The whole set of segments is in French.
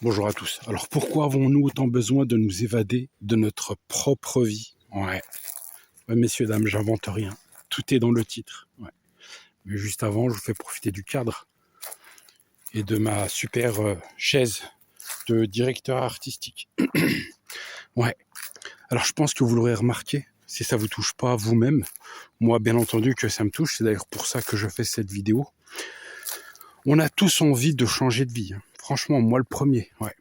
Bonjour à tous. Alors pourquoi avons-nous autant besoin de nous évader de notre propre vie? Ouais, messieurs, dames, j'invente rien. Tout est dans le titre. Ouais. Mais juste avant, je vous fais profiter du cadre et de ma super chaise de directeur artistique. Ouais. Alors je pense que vous l'aurez remarqué, si ça vous touche pas vous-même, moi bien entendu que ça me touche, c'est d'ailleurs pour ça que je fais cette vidéo. On a tous envie de changer de vie, hein. Franchement, moi le premier, ouais.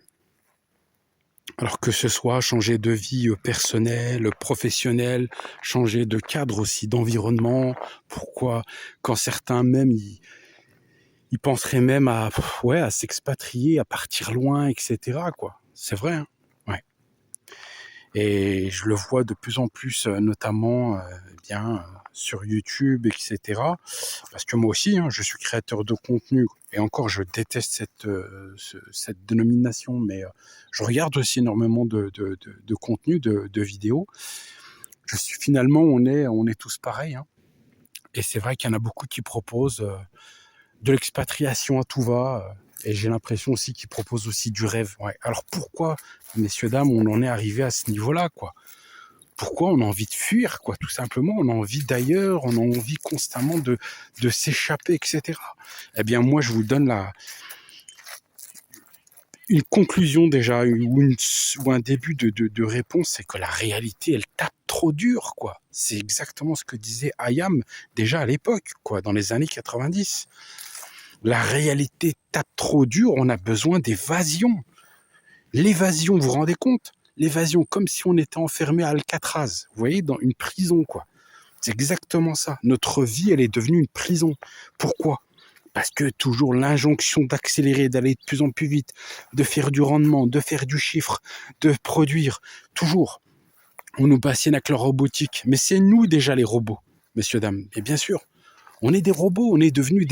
Alors que ce soit changer de vie personnelle, professionnelle, changer de cadre aussi, d'environnement. Pourquoi, quand certains même, ils penseraient même à, ouais, à s'expatrier, à partir loin, etc., quoi. C'est vrai, hein. Ouais. Et je le vois de plus en plus, notamment, sur YouTube, etc. Parce que moi aussi, hein, je suis créateur de contenu. Et encore, je déteste cette dénomination, mais je regarde aussi énormément de contenu, de vidéos. Finalement, on est tous pareils, hein. Et c'est vrai qu'il y en a beaucoup qui proposent de l'expatriation à tout va. Et j'ai l'impression aussi qu'ils proposent aussi du rêve. Ouais. Alors pourquoi, messieurs, dames, on en est arrivé à ce niveau-là, quoi? Pourquoi on a envie de fuir, quoi, tout simplement? On a envie d'ailleurs, on a envie constamment de s'échapper, etc. Eh bien, moi, je vous donne une conclusion déjà, ou un début de réponse, c'est que la réalité, elle tape trop dur, quoi. C'est exactement ce que disait Hayam déjà à l'époque, quoi, dans les années 90. La réalité tape trop dur, on a besoin d'évasion. L'évasion, vous vous rendez compte? L'évasion, comme si on était enfermé à Alcatraz, vous voyez, dans une prison, quoi. C'est exactement ça. Notre vie, elle est devenue une prison. Pourquoi? Parce que toujours l'injonction d'accélérer, d'aller de plus en plus vite, de faire du rendement, de faire du chiffre, de produire. Toujours. On nous passionne avec la robotique. Mais c'est nous déjà les robots, messieurs, dames. Et bien sûr, on est des robots. On est devenus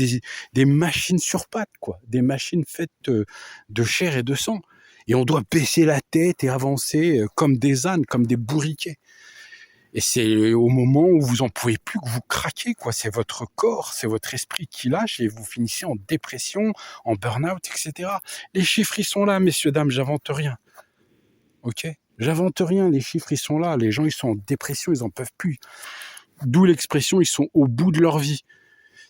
des machines sur pattes, quoi. Des machines faites de chair et de sang. Et on doit baisser la tête et avancer comme des ânes, comme des bourriquets. Et c'est au moment où vous en pouvez plus que vous craquez, quoi. C'est votre corps, c'est votre esprit qui lâche et vous finissez en dépression, en burn-out, etc. Les chiffres, ils sont là, messieurs, dames, j'invente rien. Ok? J'invente rien, les chiffres, ils sont là. Les gens, ils sont en dépression, ils en peuvent plus. D'où l'expression, ils sont au bout de leur vie.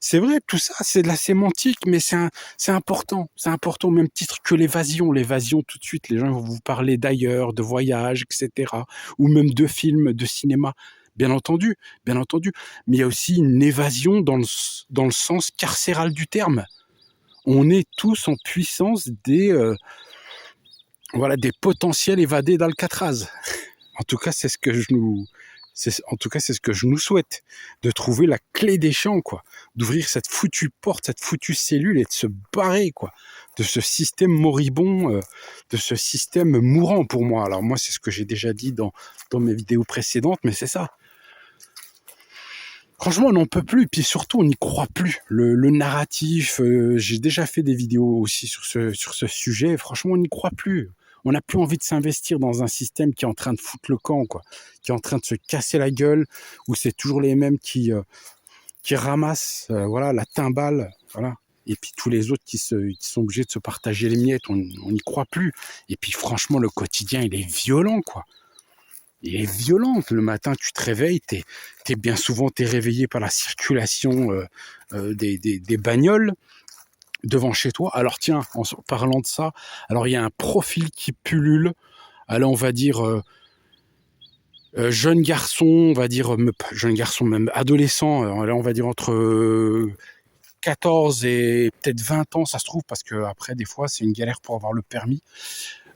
C'est vrai, tout ça, c'est de la sémantique, mais c'est important. C'est important au même titre que l'évasion. L'évasion, tout de suite, les gens vont vous parler d'ailleurs, de voyage, etc. Ou même de films, de cinéma. Bien entendu, bien entendu. Mais il y a aussi une évasion dans le sens carcéral du terme. On est tous en puissance des potentiels évadés d'Alcatraz. En tout cas, en tout cas, c'est ce que je nous souhaite, de trouver la clé des champs, quoi, d'ouvrir cette foutue porte, cette foutue cellule et de se barrer, quoi, de ce système moribond, de ce système mourant pour moi. Alors moi, c'est ce que j'ai déjà dit dans mes vidéos précédentes, mais c'est ça. Franchement, on n'en peut plus, puis surtout, on n'y croit plus. Le narratif, j'ai déjà fait des vidéos aussi sur ce sujet, franchement, on n'y croit plus. On n'a plus envie de s'investir dans un système qui est en train de foutre le camp, quoi, qui est en train de se casser la gueule, où c'est toujours les mêmes qui ramassent voilà, la timbale, voilà. Et puis tous les autres qui sont obligés de se partager les miettes, on n'y croit plus. Et puis franchement, le quotidien, il est violent, quoi. Il est violent. Le matin, tu te réveilles, t'es bien souvent réveillé par la circulation des bagnoles devant chez toi. Alors tiens, en parlant de ça, alors il y a un profil qui pullule. Alors on va dire jeune garçon, on va dire jeune garçon, même adolescent. Alors on va dire entre 14 et peut-être 20 ans, ça se trouve, parce que après des fois c'est une galère pour avoir le permis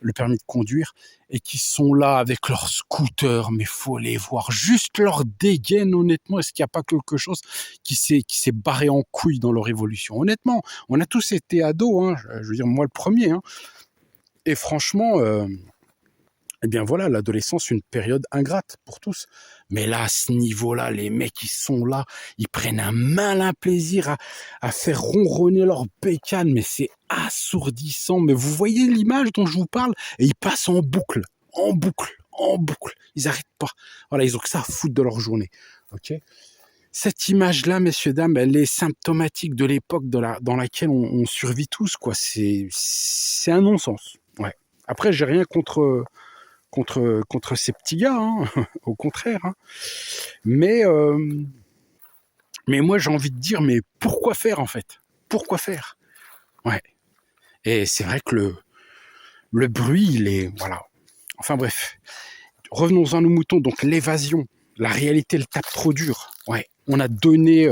de conduire, et qui sont là avec leur scooter, mais faut les voir, juste leur dégaine, honnêtement, est-ce qu'il n'y a pas quelque chose qui s'est barré en couille dans leur évolution? Honnêtement, on a tous été ados, hein, je veux dire, moi le premier, hein, et franchement, eh bien voilà, l'adolescence, une période ingrate pour tous. Mais là, à ce niveau-là, les mecs, ils sont là, ils prennent un malin plaisir à faire ronronner leur bécane, mais c'est assourdissant. Mais vous voyez l'image dont je vous parle? Et ils passent en boucle, en boucle, en boucle. Ils n'arrêtent pas. Voilà, ils ont que ça à foutre de leur journée. Ok? Cette image-là, messieurs, dames, elle est symptomatique de l'époque dans laquelle on survit tous, quoi. C'est un non-sens. Ouais. Après, j'ai rien contre ces petits gars, hein, au contraire. Hein. Mais, euh, mais moi, j'ai envie de dire, mais pourquoi faire en fait? Pourquoi faire? Ouais. Et c'est vrai que le bruit, il est... Voilà. Enfin bref. Revenons à nos moutons. Donc l'évasion, la réalité, elle tape trop dur. Ouais. On a donné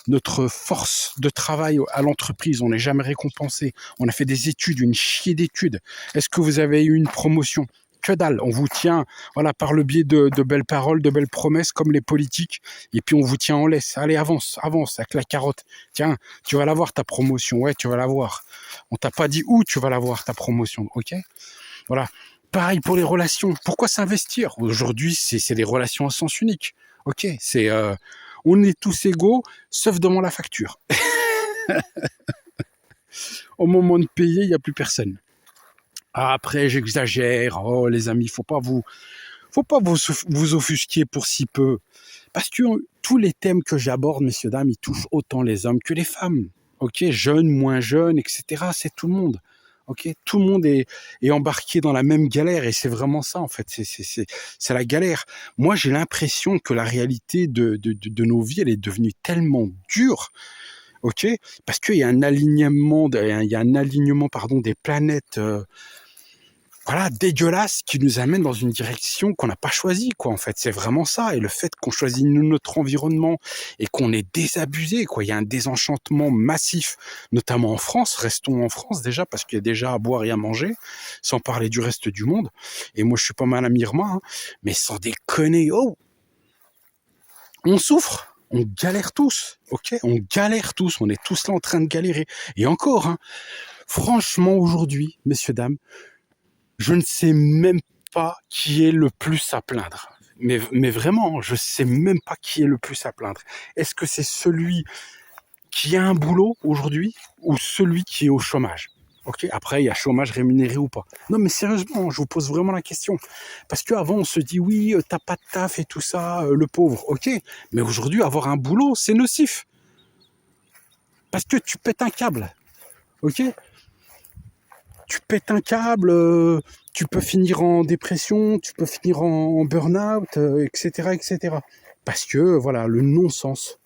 notre force de travail à l'entreprise. On n'est jamais récompensé. On a fait des études, une chier d'études. Est-ce que vous avez eu une promotion? Que dalle. On vous tient, voilà, par le biais de belles paroles, de belles promesses, comme les politiques. Et puis on vous tient en laisse. Allez, avance, avance, avec la carotte. Tiens, tu vas l'avoir ta promotion. Ouais, tu vas l'avoir. On t'a pas dit où tu vas l'avoir ta promotion. Ok? Voilà. Pareil pour les relations. Pourquoi s'investir? Aujourd'hui, c'est des relations à sens unique. Ok, on est tous égaux, sauf devant la facture. Au moment de payer, il n'y a plus personne. Après, j'exagère. Oh, les amis, faut pas vous offusquer pour si peu. Parce que tous les thèmes que j'aborde, messieurs, dames, ils touchent autant les hommes que les femmes. Ok, jeunes, moins jeunes, etc. C'est tout le monde. Ok, tout le monde est embarqué dans la même galère et c'est vraiment ça en fait. C'est la galère. Moi, j'ai l'impression que la réalité de nos vies, elle est devenue tellement dure. Ok, parce qu'il y a un alignement, pardon, des planètes. Voilà, dégueulasse qui nous amène dans une direction qu'on n'a pas choisie, quoi, en fait. C'est vraiment ça. Et le fait qu'on choisit notre environnement et qu'on est désabusé, quoi. Il y a un désenchantement massif, notamment en France. Restons en France déjà, parce qu'il y a déjà à boire et à manger, sans parler du reste du monde. Et moi, je suis pas mal à Irma, hein, mais sans déconner, oh, on souffre. On galère tous, ok? On galère tous. On est tous là en train de galérer. Et encore, hein, franchement, aujourd'hui, messieurs, dames, je ne sais même pas qui est le plus à plaindre. Mais vraiment, je sais même pas qui est le plus à plaindre. Est-ce que c'est celui qui a un boulot aujourd'hui ou celui qui est au chômage? Ok, après, il y a chômage rémunéré ou pas. Non, mais sérieusement, je vous pose vraiment la question. Parce qu'avant, on se dit, oui, t'as pas de taf et tout ça, le pauvre. Ok, mais aujourd'hui, avoir un boulot, c'est nocif. Parce que tu pètes un câble. Ok, tu pètes un câble, tu peux finir en dépression, tu peux finir en burn-out, etc., etc. Parce que, voilà, le non-sens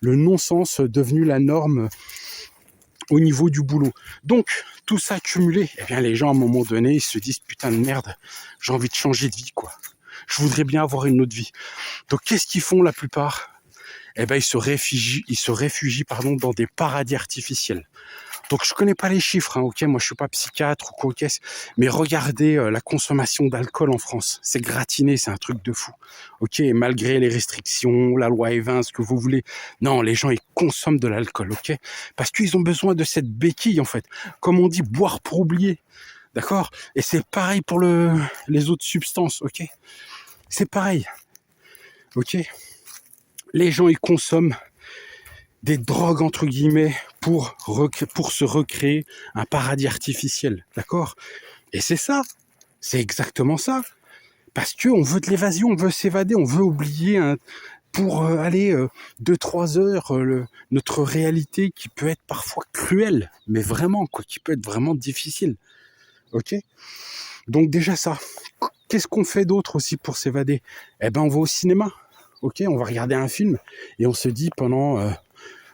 devenu la norme au niveau du boulot. Donc, tout ça cumulé, eh bien, les gens, à un moment donné, ils se disent, putain de merde, j'ai envie de changer de vie, quoi. Je voudrais bien avoir une autre vie. Donc, qu'est-ce qu'ils font la plupart? Eh ben, ils se réfugient, dans des paradis artificiels. Donc je connais pas les chiffres, hein, ok, moi je suis pas psychiatre ou quoi, mais regardez la consommation d'alcool en France, c'est gratiné, c'est un truc de fou, ok, et malgré les restrictions, la loi E20, ce que vous voulez, non, les gens ils consomment de l'alcool, ok, parce qu'ils ont besoin de cette béquille en fait, comme on dit, boire pour oublier, d'accord, et c'est pareil pour les autres substances, ok, c'est pareil, ok, les gens ils consomment des drogues entre guillemets pour se recréer un paradis artificiel, d'accord? Et c'est ça, c'est exactement ça, parce que on veut de l'évasion, on veut s'évader, on veut oublier pour aller 2-3 heures notre réalité qui peut être parfois cruelle, mais vraiment quoi, qui peut être vraiment difficile, ok? Donc déjà ça. Qu'est-ce qu'on fait d'autre aussi pour s'évader? Eh ben on va au cinéma, ok? On va regarder un film et on se dit pendant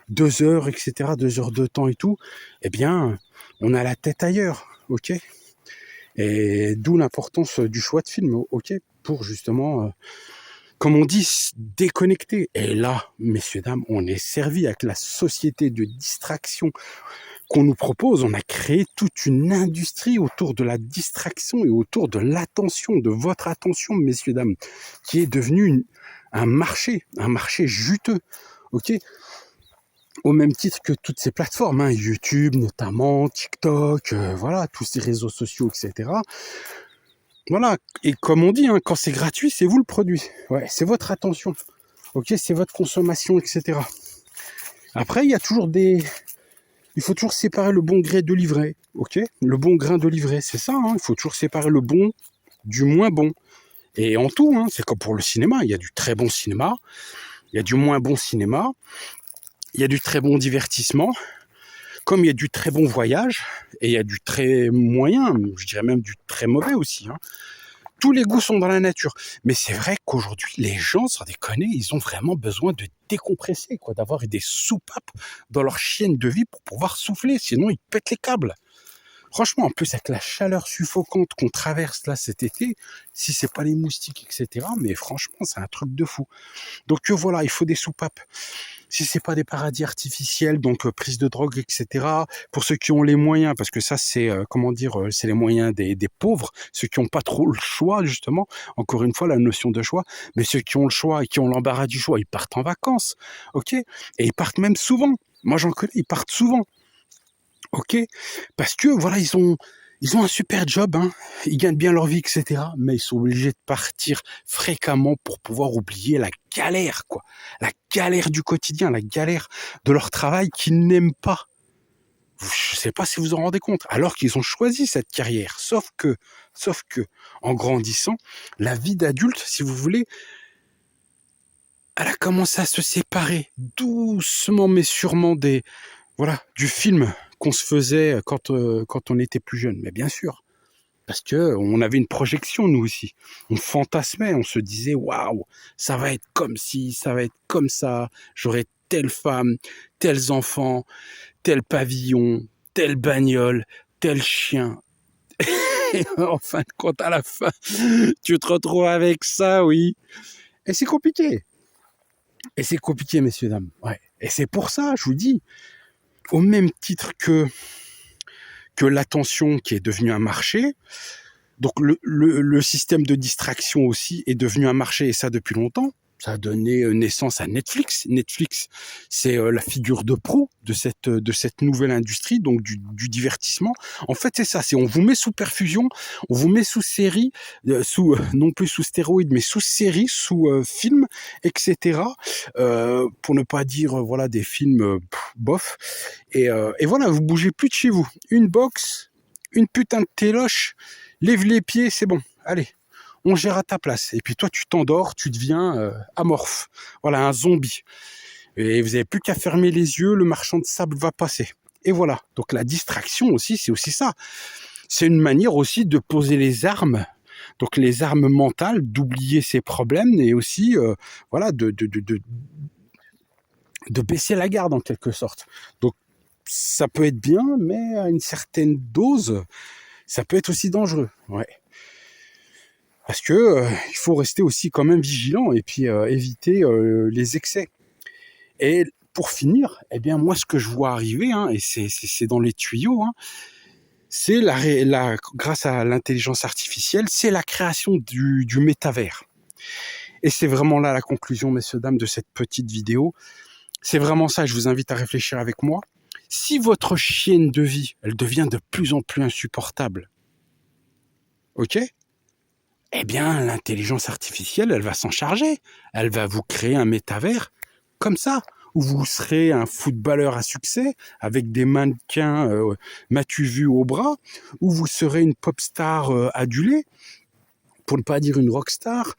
2 heures, etc., 2 heures de temps et tout, eh bien, on a la tête ailleurs, ok? Et d'où l'importance du choix de film, ok? Pour justement, comme on dit, déconnecter. Et là, messieurs, dames, on est servi avec la société de distraction qu'on nous propose. On a créé toute une industrie autour de la distraction et autour de l'attention, de votre attention, messieurs, dames, qui est devenue un marché juteux, ok? Au même titre que toutes ces plateformes, hein, YouTube notamment, TikTok, voilà, tous ces réseaux sociaux, etc. Voilà, et comme on dit, hein, quand c'est gratuit, c'est vous le produit. Ouais, c'est votre attention, ok, c'est votre consommation, etc. Après, il faut toujours séparer le bon gré de l'ivraie, ok, le bon grain de l'ivraie, c'est ça, hein, il faut toujours séparer le bon du moins bon. Et en tout, hein, c'est comme pour le cinéma, il y a du très bon cinéma, il y a du moins bon cinéma, il y a du très bon divertissement. comme il y a du très bon voyage, et il y a du très moyen, je dirais même du très mauvais aussi, hein, tous les goûts sont dans la nature. Mais c'est vrai qu'aujourd'hui, les gens, sans déconner, ils ont vraiment besoin de décompresser, quoi, d'avoir des soupapes dans leur chienne de vie pour pouvoir souffler, sinon ils pètent les câbles. Franchement, en plus avec la chaleur suffocante qu'on traverse là cet été, si c'est pas les moustiques, etc., mais franchement, c'est un truc de fou. Donc voilà, il faut des soupapes. Si c'est pas des paradis artificiels, donc prise de drogue, etc. Pour ceux qui ont les moyens, parce que ça c'est c'est les moyens des pauvres, ceux qui ont pas trop le choix justement. Encore une fois, la notion de choix. Mais ceux qui ont le choix et qui ont l'embarras du choix, ils partent en vacances, ok. Et ils partent même souvent. Moi j'en connais, ils partent souvent, ok. Parce que voilà, ils ont un super job, hein, ils gagnent bien leur vie, etc. Mais ils sont obligés de partir fréquemment pour pouvoir oublier la galère, quoi. La galère du quotidien, la galère de leur travail qu'ils n'aiment pas. Je sais pas si vous en rendez compte. Alors qu'ils ont choisi cette carrière. Sauf que, en grandissant, la vie d'adulte, si vous voulez, elle a commencé à se séparer doucement mais sûrement du film qu'on se faisait quand on était plus jeune. Mais bien sûr. Parce que on avait une projection, nous aussi. On fantasmait, on se disait, waouh, ça va être comme ci, ça va être comme ça. J'aurai telle femme, tels enfants, tel pavillon, telle bagnole, tel chien. Et en fin de compte, à la fin, tu te retrouves avec ça, oui. Et c'est compliqué. Et c'est compliqué, messieurs, dames. Ouais. Et c'est pour ça, je vous dis, au même titre que l'attention qui est devenue un marché, donc le système de distraction aussi est devenu un marché, et ça depuis longtemps. Ça a donné naissance à Netflix. Netflix, c'est la figure de proue de cette nouvelle industrie, donc du divertissement. En fait, c'est ça. C'est on vous met sous perfusion, on vous met sous série, non plus sous stéroïdes, mais sous série, sous film, etc. Pour ne pas dire voilà des films bof. Et voilà, vous bougez plus de chez vous. Une box, une putain de téloche, lève les pieds, c'est bon. Allez. On gère à ta place. Et puis toi, tu t'endors, tu deviens amorphe. Voilà, un zombie. Et vous n'avez plus qu'à fermer les yeux, le marchand de sable va passer. Et voilà. Donc la distraction aussi, c'est aussi ça. C'est une manière aussi de poser les armes. Donc les armes mentales, d'oublier ses problèmes et aussi, de baisser la garde en quelque sorte. Donc ça peut être bien, mais à une certaine dose, ça peut être aussi dangereux. Ouais. Parce que il faut rester aussi quand même vigilant et puis éviter les excès. Et pour finir, eh bien moi ce que je vois arriver, hein, et c'est dans les tuyaux, hein, c'est grâce à l'intelligence artificielle, c'est la création du métavers. Et c'est vraiment là la conclusion, messieurs, dames, de cette petite vidéo. C'est vraiment ça, je vous invite à réfléchir avec moi. Si votre chienne de vie, elle devient de plus en plus insupportable, ok ? Eh bien, l'intelligence artificielle, elle va s'en charger. Elle va vous créer un métavers comme ça, où vous serez un footballeur à succès avec des mannequins m'as-tu vu au bras, où vous serez une pop star adulée, pour ne pas dire une rockstar.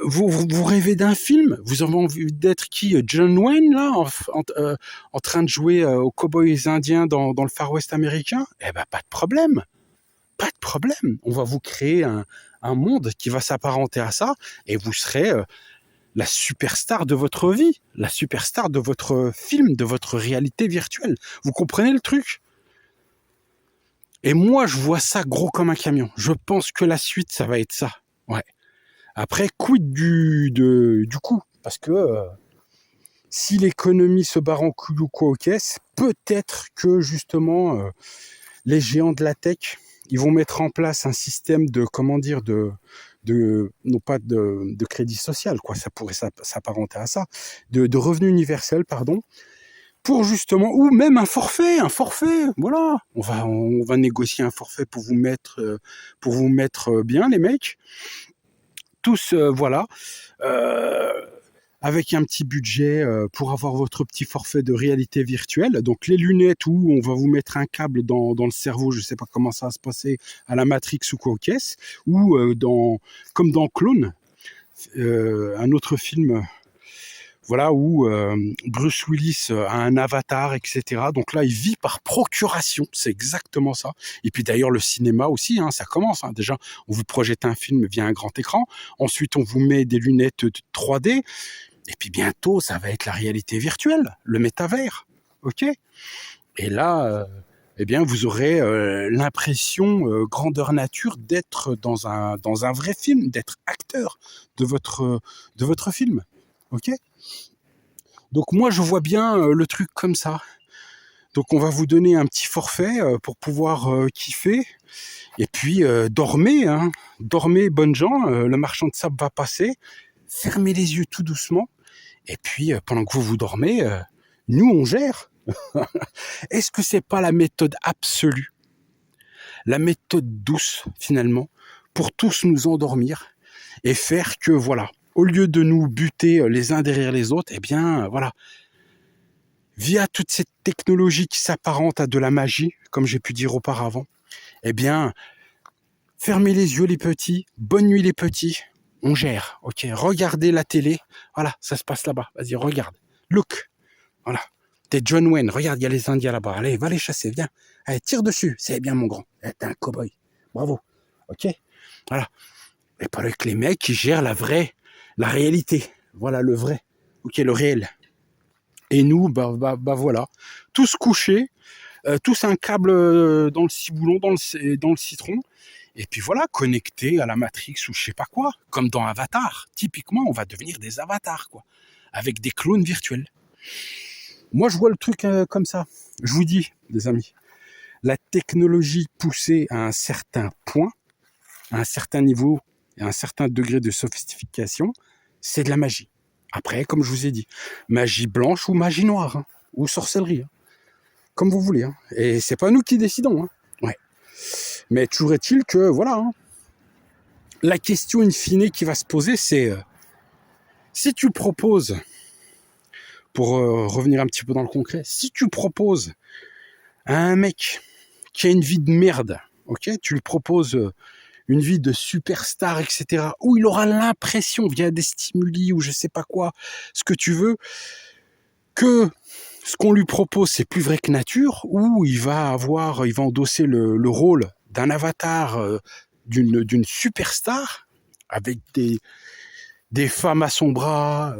Vous rêvez d'un film, vous avez envie d'être qui, John Wayne, là, en train de jouer aux cow-boys indiens dans le Far West américain? Eh ben, pas de problème. Pas de problème. On va vous créer un monde qui va s'apparenter à ça et vous serez la superstar de votre vie, la superstar de votre film, de votre réalité virtuelle. Vous comprenez le truc? Et moi, je vois ça gros comme un camion. Je pense que la suite, ça va être ça. Ouais. Après, quid du coup? Parce que si l'économie se barre en couille ou quoi aux caisses, peut-être que justement les géants de la tech, ils vont mettre en place un système de non pas de crédit social, quoi, ça pourrait s'apparenter à ça, de revenu universel, pardon, pour justement, ou même un forfait, voilà, on va négocier un forfait pour vous mettre bien, les mecs, tous, voilà, avec un petit budget pour avoir votre petit forfait de réalité virtuelle. Donc les lunettes où on va vous mettre un câble dans le cerveau, je ne sais pas comment ça va se passer, à la Matrix ou quoi aux caisses, ou comme dans Clone, un autre film, voilà, où Bruce Willis a un avatar, etc. Donc là, il vit par procuration, c'est exactement ça. Et puis d'ailleurs, le cinéma aussi, hein, ça commence. Hein. Déjà, on vous projette un film via un grand écran. Ensuite, on vous met des lunettes 3D. Et puis bientôt, ça va être la réalité virtuelle, le métavers. OK ? Et là, eh bien, vous aurez l'impression, grandeur nature, d'être dans un vrai film, d'être acteur de votre film. OK ? Donc moi, je vois bien le truc comme ça. Donc on va vous donner un petit forfait pour pouvoir kiffer. Et puis dormez, hein. Dormez, bonnes gens. Le marchand de sable va passer. Fermez les yeux tout doucement. Et puis pendant que vous dormez, nous on gère. Est-ce que c'est pas la méthode absolue, la méthode douce finalement, pour tous nous endormir et faire que voilà, au lieu de nous buter les uns derrière les autres, eh bien voilà, via toute cette technologie qui s'apparente à de la magie, comme j'ai pu dire auparavant, eh bien fermez les yeux les petits, bonne nuit les petits, on gère, ok, regardez la télé, voilà, ça se passe là-bas, vas-y regarde, look, voilà. T'es John Wayne, regarde, il y a les Indiens là-bas. Allez, va les chasser, viens. Allez, tire dessus, c'est bien mon grand. T'es un cow-boy. Bravo. Ok. Voilà. Et pas avec les mecs qui gèrent la réalité. Voilà, le vrai. Ok, le réel. Et nous, bah voilà. Tous couchés, tous un câble dans le ciboulon, dans le citron. Et puis voilà, connectés à la Matrix ou je sais pas quoi. Comme dans Avatar. Typiquement, on va devenir des avatars, quoi. Avec des clones virtuels. Moi, je vois le truc comme ça. Je vous dis, les amis, la technologie poussée à un certain point, à un certain niveau et à un certain degré de sophistication, c'est de la magie. Après, comme je vous ai dit, magie blanche ou magie noire, hein, ou sorcellerie, hein, comme vous voulez. Hein. Et c'est pas nous qui décidons. Hein. Ouais. Mais toujours est-il que, voilà, hein, la question in fine qui va se poser, c'est si tu proposes, pour revenir un petit peu dans le concret, si tu proposes à un mec qui a une vie de merde, ok, tu lui proposes une vie de superstar, etc., où il aura l'impression, via des stimuli ou je sais pas quoi, ce que tu veux, que ce qu'on lui propose, c'est plus vrai que nature, où il va endosser le rôle d'un avatar, d'une superstar, avec des femmes à son bras,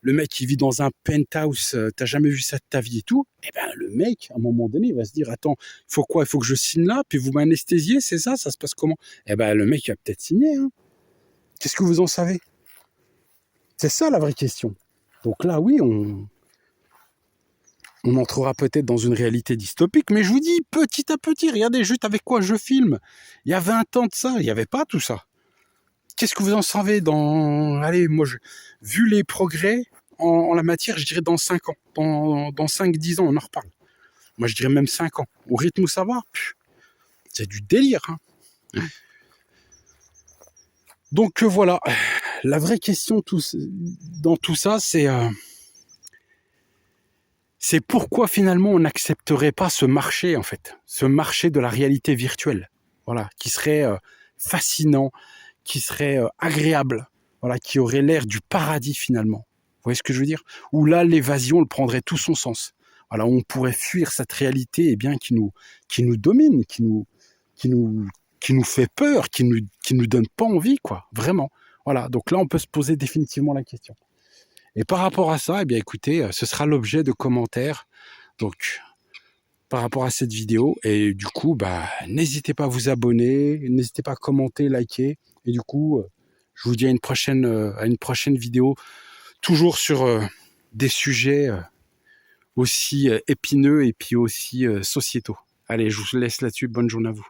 le mec qui vit dans un penthouse, t'as jamais vu ça de ta vie et tout, et ben le mec, à un moment donné, il va se dire, attends, il faut quoi? Il faut que je signe là, puis vous m'anesthésiez, c'est ça? Ça se passe comment? Eh ben le mec, il va peut-être signer, hein. Qu'est-ce que vous en savez? C'est ça la vraie question. Donc là, oui, on entrera peut-être dans une réalité dystopique, mais je vous dis, petit à petit, regardez juste avec quoi je filme. Il y a 20 ans de ça, il n'y avait pas tout ça. Qu'est-ce que vous en savez allez, moi, vu les progrès en la matière, je dirais dans 5 ans. Dans 5-10 ans, on en reparle. Moi, je dirais même 5 ans. Au rythme où ça va, c'est du délire. Hein. Donc voilà, la vraie question dans tout ça, c'est pourquoi finalement on n'accepterait pas ce marché, en fait. Ce marché de la réalité virtuelle. Voilà, qui serait fascinant, qui serait agréable, voilà, qui aurait l'air du paradis finalement. Vous voyez ce que je veux dire? Où là, l'évasion, elle prendrait tout son sens. Voilà, on pourrait fuir cette réalité, eh bien, qui nous domine, qui nous fait peur, qui nous donne pas envie, quoi, vraiment. Voilà, donc là, on peut se poser définitivement la question. Et par rapport à ça, eh bien, écoutez, ce sera l'objet de commentaires. Donc, par rapport à cette vidéo. Et du coup, n'hésitez pas à vous abonner, n'hésitez pas à commenter, liker. Et du coup, je vous dis à une prochaine vidéo, toujours sur des sujets aussi épineux et puis aussi sociétaux. Allez, je vous laisse là-dessus. Bonne journée à vous.